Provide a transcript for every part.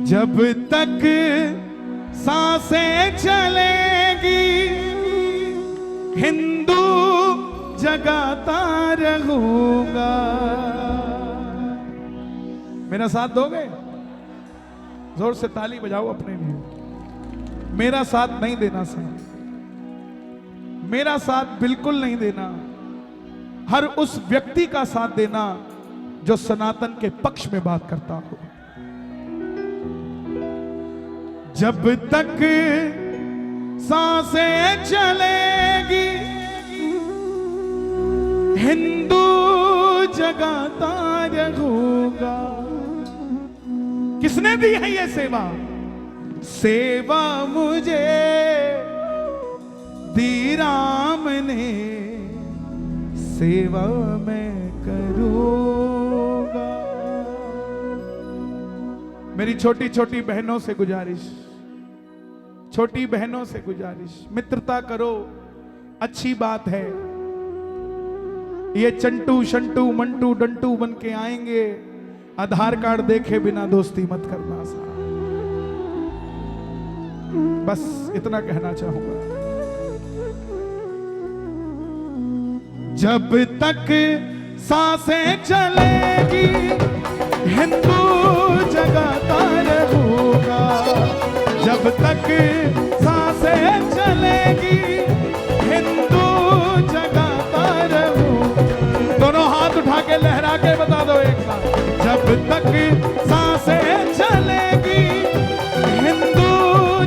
जब तक सांसें चलेगी हिंदू जगाता रहूंगा। मेरा साथ दोगे? जोर से ताली बजाओ अपने लिए। मेरा साथ नहीं देना सर, मेरा साथ बिल्कुल नहीं देना। हर उस व्यक्ति का साथ देना जो सनातन के पक्ष में बात करता हो। जब तक सांसें चलेगी हिंदू जगाता रहूंगा। किसने दी है ये सेवा? सेवा मुझे दी राम ने, सेवा मैं करूंगा। मेरी छोटी छोटी बहनों से गुजारिश, छोटी बहनों से गुजारिश, मित्रता करो, अच्छी बात है। ये चंटू शंटू मंटू डंटू बन के आएंगे, आधार कार्ड देखे बिना दोस्ती मत करना साहब। बस इतना कहना चाहूंगा। जब तक सांसें चलेगी हिंदू जगाता रहूंगा। जब तक सांसें चलेगी हिंदू जगाता रहूंगा। दोनों हाथ उठा के लहरा के बता दो एक साथ। जब तक सांसें चलेगी हिंदू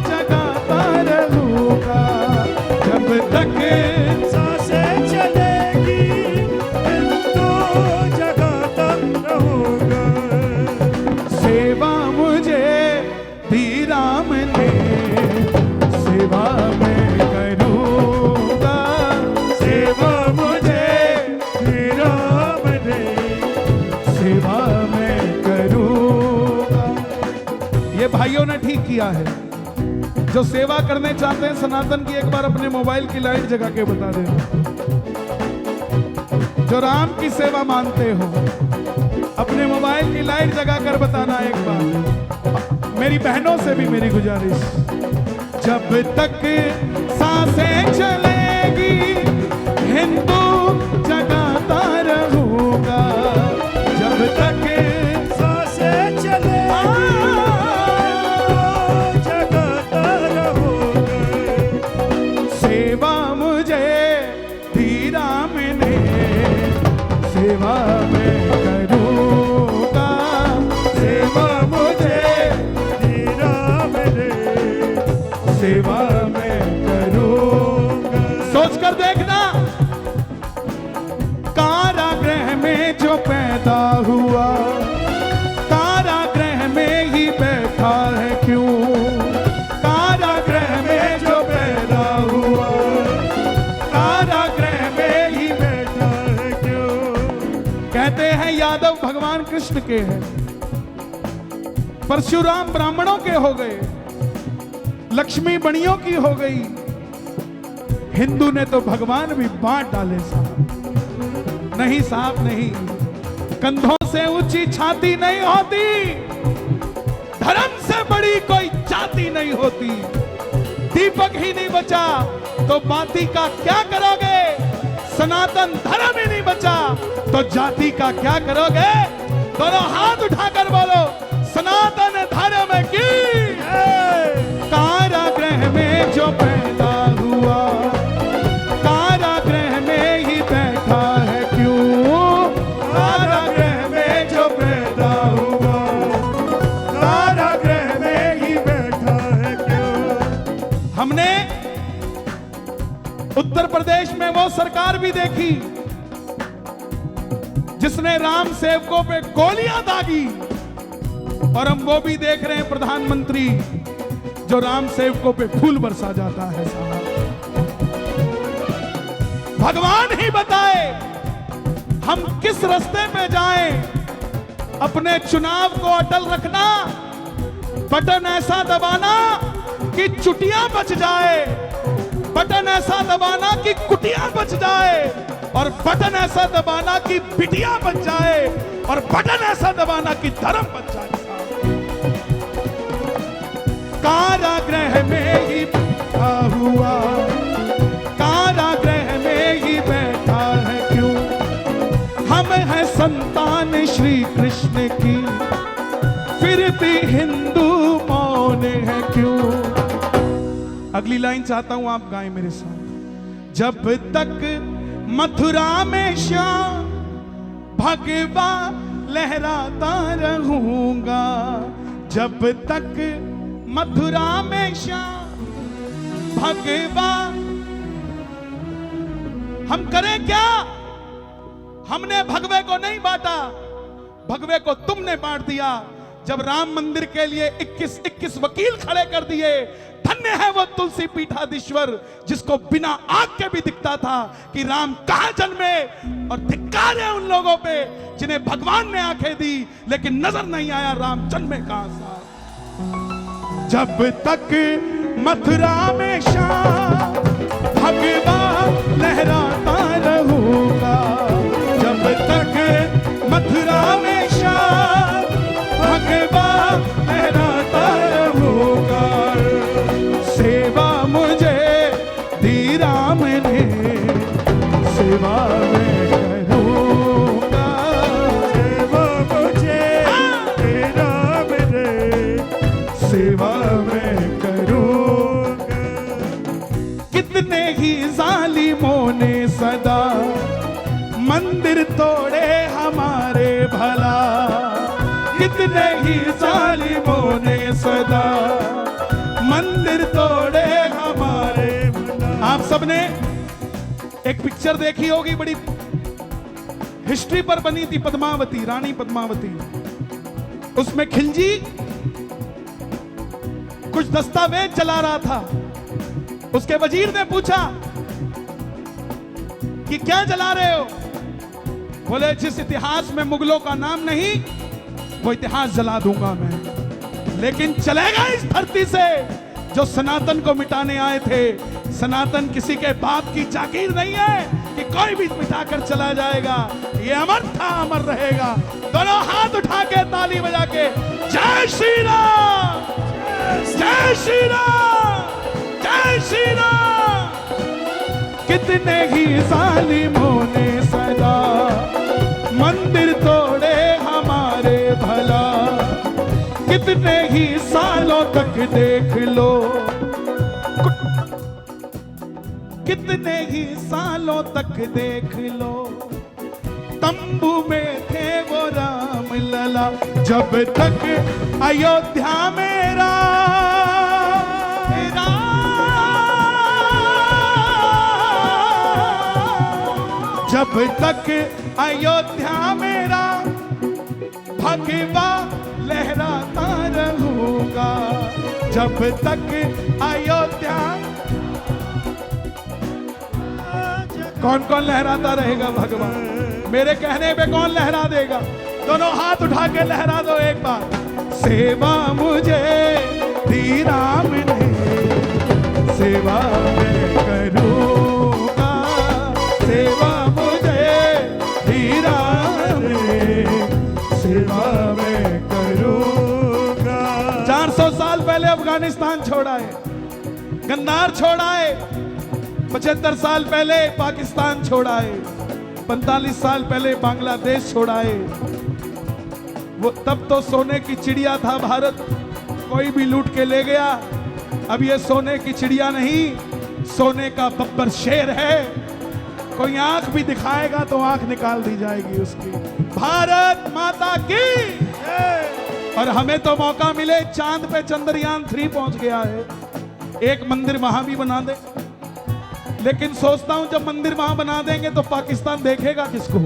जगाता रहूंगा। जब तक सांसें चलेगी हिंदू जगाता रहूंगा। सेवा मुझे दी राम ने, सेवा मैं करूंगा। सेवा मुझे दी राम ने, सेवा मैं करूंगा। ये भाइयों ने ठीक किया है। जो सेवा करने चाहते हैं सनातन की, एक बार अपने मोबाइल की लाइट जगा के बता देना। जो राम की सेवा मानते हो अपने मोबाइल की लाइट जगा कर बताना एक बार। मेरी बहनों से भी मेरी गुजारिश, जब तक सांसें चलेगी हिंदू जगाता रहूंगा। जब तक सांसें चलेगी जगाता रहूंगा। सेवा मुझे दी राम ने, सेवा मैं करूंगा। सेवा मुझे दी राम ने, सेवा मैं करूंगा। सोच कर देखना, कारागृह में जो पैदा हुआ कारागृह में ही बैठा है क्यों? कारागृह में जो पैदा हुआ कारागृह में ही बैठा है क्यों? कहते हैं यादव भगवान कृष्ण के हैं, परशुराम ब्राह्मणों के हो गए, लक्ष्मी बणियों की हो गई। हिंदू ने तो भगवान भी बांट डाले साहब। नहीं साहब नहीं, कंधों से ऊंची छाती नहीं होती, धर्म से बड़ी कोई जाति नहीं होती। दीपक ही नहीं बचा तो बाती का क्या करोगे? सनातन धर्म ही नहीं बचा तो जाति का क्या करोगे? दोनों हाथ उठाकर बोलो, सनातन धर्म की। कारागृह में जो पैदा हुआ कारागृह में ही बैठा है क्यों? कारागृह में जो पैदा हुआ कारागृह में ही बैठा है क्यों? हमने उत्तर प्रदेश में वो सरकार भी देखी जिसने राम सेवकों पे गोलियां दागी, और हम वो भी देख रहे हैं प्रधानमंत्री जो राम सेवकों पे फूल बरसा जाता है साहब। भगवान ही बताए हम किस रास्ते पे जाएं। अपने चुनाव को अटल रखना, बटन ऐसा दबाना कि चुटियां बच जाए, बटन ऐसा दबाना कि कुटियां बच जाए, और बटन ऐसा दबाना कि बिटियां बच जाए, और बटन ऐसा दबाना कि धर्म बच जाए। कारागृह में ही बैठा हुआ, कारागृह में ही बैठा है क्यों? हम हैं संतान श्री कृष्ण की, फिर भी हिंदू मौन है क्यों? अगली लाइन चाहता हूं आप गाएं मेरे साथ। जब तक मथुरा में श्याम भगवा लहराता रहूंगा, जब तक मथुरा में श्याम भगवा। हम करें क्या? हमने भगवे को नहीं बांटा, भगवे को तुमने बांट दिया। जब राम मंदिर के लिए 21 वकील खड़े कर दिए, धन्य है वो तुलसी पीठाधीश्वर जिसको बिना आंख के भी दिखता था कि राम कहां जन्मे, और धिक्कार है उन लोगों पे जिन्हें भगवान ने आंखें दी लेकिन नजर नहीं आया राम जन्मे कहां सा। जब तक मथुरा में श्याम भगवा लहराता रहूंगा, जब तक मथुरा में श्याम भगवा लहराता रहूंगा। सेवा मुझे दी राम ने, सेवा मैं करूंगा, सेवा मुझे दी राम ने, सेवा मैं करूंगा। कितने ही जालिमों ने सदा मंदिर तोड़े हमारे भला, कितने ही जालिमों ने सदा मंदिर तोड़े हमारे भला। आप सबने एक पिक्चर देखी होगी, बड़ी हिस्ट्री पर बनी थी, पद्मावती, रानी पद्मावती। उसमें खिलजी कुछ दस्तावेज चला रहा था। उसके वजीर ने पूछा कि क्या जला रहे हो? बोले जिस इतिहास में मुगलों का नाम नहीं वो इतिहास जला दूंगा मैं, लेकिन चलेगा इस धरती से जो सनातन को मिटाने आए थे। सनातन किसी के बाप की जागीर नहीं है कि कोई भी मिटाकर चला जाएगा, ये अमर था, अमर रहेगा। दोनों हाथ उठा के ताली बजा के जय श्री राम, जय श्री राम, जय श्री राम। कितने ही जालिमों ने सदा मंदिर तोड़े हमारे भला, कितने ही सालों तक देख लो, कितने ही सालों तक देख लो, तंबू में थे वो राम लला। जब तक अयोध्या में जब तक अयोध्या मेरा भगवा लहराता रहूंगा, जब तक अयोध्या। कौन कौन लहराता रहेगा भगवा? मेरे कहने पे कौन लहरा देगा? दोनों हाथ उठा के लहरा दो एक बार। सेवा मुझे दी राम ने, सेवा मैं करूंगा, सेवा मुझे दी राम ने, सेवा मैं करूंगा। 400 साल पहले अफगानिस्तान छोड़ाए, गंदार छोड़ाए, 75 साल पहले पाकिस्तान छोड़ाए, 45 साल पहले बांग्लादेश छोड़ाए। वो तब तो सोने की चिड़िया था भारत, कोई भी लूट के ले गया। अब ये सोने की चिड़िया नहीं, सोने का बब्बर शेर है। कोई आंख भी दिखाएगा तो आंख निकाल दी जाएगी उसकी। भारत माता की। और हमें तो मौका मिले, चांद पे चंद्रयान 3 पहुंच गया है, एक मंदिर वहां भी बना दे। लेकिन सोचता हूं जब मंदिर वहां बना देंगे तो पाकिस्तान देखेगा किसको?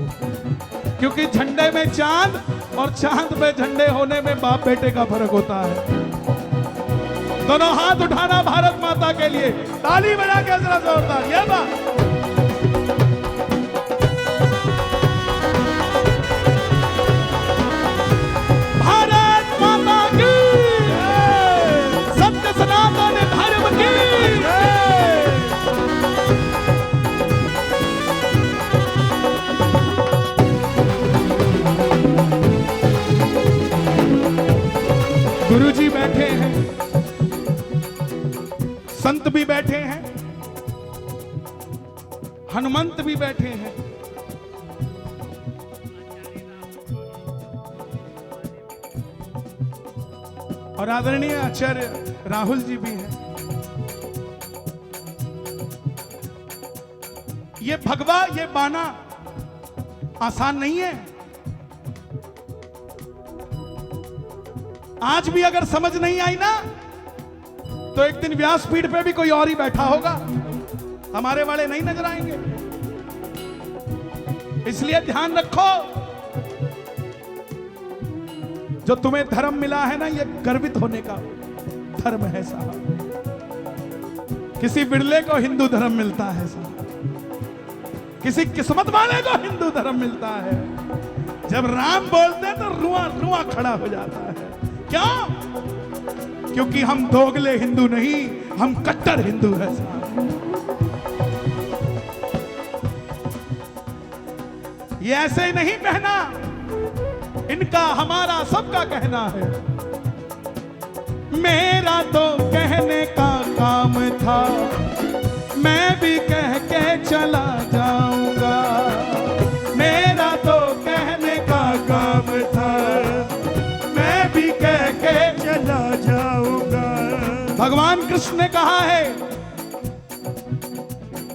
क्योंकि झंडे में चांद और चांद पे झंडे होने में बाप बेटे का फर्क होता है। दोनों हाथ उठाना भारत माता के लिए, ताली बजा के जरा जोरदार, ये बात। भारत माता की, सत्य सनातन धर्म की। गुरुजी बैठे हैं, संत भी बैठे हैं, हनुमंत भी बैठे हैं, और आदरणीय आचार्य राहुल जी भी हैं। ये भगवा, ये बाना आसान नहीं है। आज भी अगर समझ नहीं आई ना, तो एक दिन व्यासपीठ पे भी कोई और ही बैठा होगा, हमारे वाले नहीं नजर आएंगे। इसलिए ध्यान रखो, जो तुम्हें धर्म मिला है ना, ये गर्वित होने का धर्म है साहब। किसी बिरले को हिंदू धर्म मिलता है साहब, किसी किस्मत वाले को हिंदू धर्म मिलता है। जब राम बोलते हैं तो रुआ रुआ खड़ा हो जाता है। क्यों? क्योंकि हम दोगले हिंदू नहीं, हम कट्टर हिंदू हैं साहब। ये ऐसे ही नहीं कहना, इनका हमारा सबका कहना है। मेरा तो कहने का काम था, मैं भी कह के चला जाऊंगा। मेरा तो कहने का काम था, मैं भी कह के चला जाऊंगा। भगवान कृष्ण ने कहा है,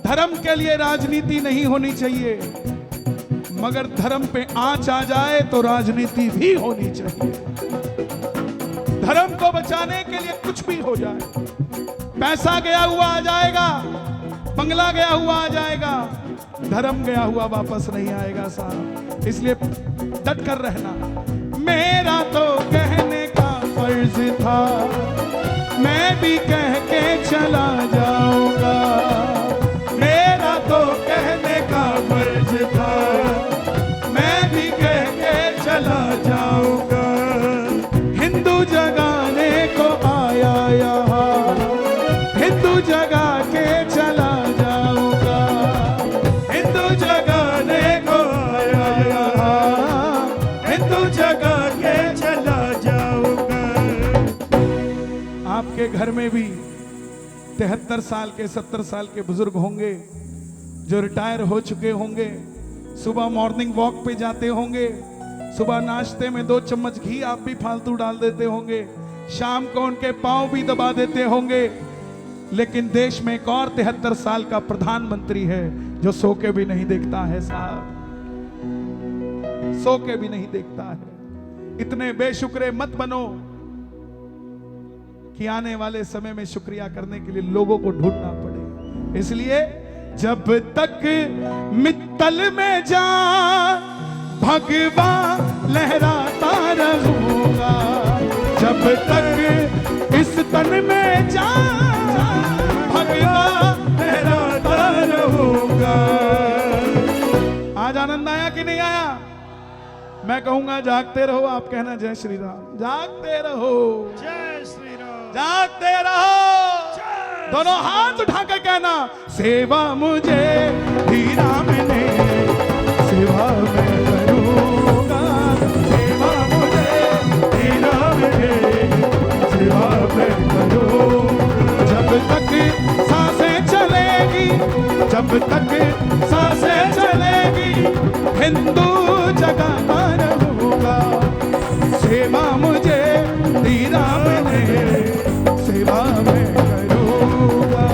धर्म के लिए राजनीति नहीं होनी चाहिए, मगर धर्म पे आंच आ जाए तो राजनीति भी होनी चाहिए। धर्म को बचाने के लिए कुछ भी हो जाए, पैसा गया हुआ आ जाएगा, बंगला गया हुआ आ जाएगा, धर्म गया हुआ वापस नहीं आएगा साहब। इसलिए डट कर रहना। मेरा तो कहने का फर्ज था, मैं भी कह के चला जाऊंगा। मेरा तो कहने का फर्ज था, मैं भी कह के चला जाऊंगा। हिंदू जगाने को आया यहाँ, हिंदू जगा के चला जाऊंगा। हिंदू जगाने को आया यहाँ, हिंदू जगा के चला जाऊंगा। आपके घर में भी 73 साल के 70 साल के बुजुर्ग होंगे जो रिटायर हो चुके होंगे। सुबह मॉर्निंग वॉक पे जाते होंगे, सुबह नाश्ते में 2 चम्मच घी आप भी फालतू डाल देते होंगे, शाम को उनके पांव भी दबा देते होंगे। लेकिन देश में एक और 73 साल का प्रधानमंत्री है जो सो के भी नहीं देखता है साहब, सो के भी नहीं देखता है। इतने बेशुक्रे मत बनो कि आने वाले समय में शुक्रिया करने के लिए लोगों को ढूंढना पड़े। इसलिए जब तक मित्तल में जा भगवा लहराता रहूंगा, जब तक इस तन में जा भगवा लहराता रहूंगा। आज आनंद आया कि नहीं आया? मैं कहूंगा जागते रहो, आप कहना जय श्री राम। जागते रहो, जय श्री राम। जागते रहो। दोनों हाथ उठा के कहना, सेवा मुझे धीरा मिले, सेवा मैं करूंगा। सेवा मुझे धीरा मिले, सेवा मैं करूंगा। जब तक सांसें चलेगी, जब तक सांसें चलेगी, हिंदू जगाता रहूंगा। सेवा मुझे धीरा मिले, सेवा मैं करूंगा।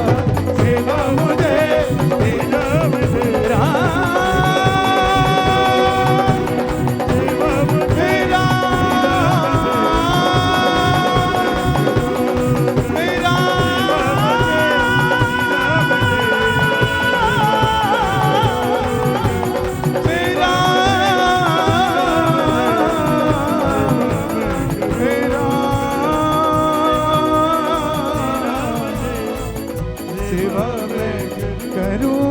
सेवा मुझे धीरा मिले, सेवा मुझे सेवा मैं करूं।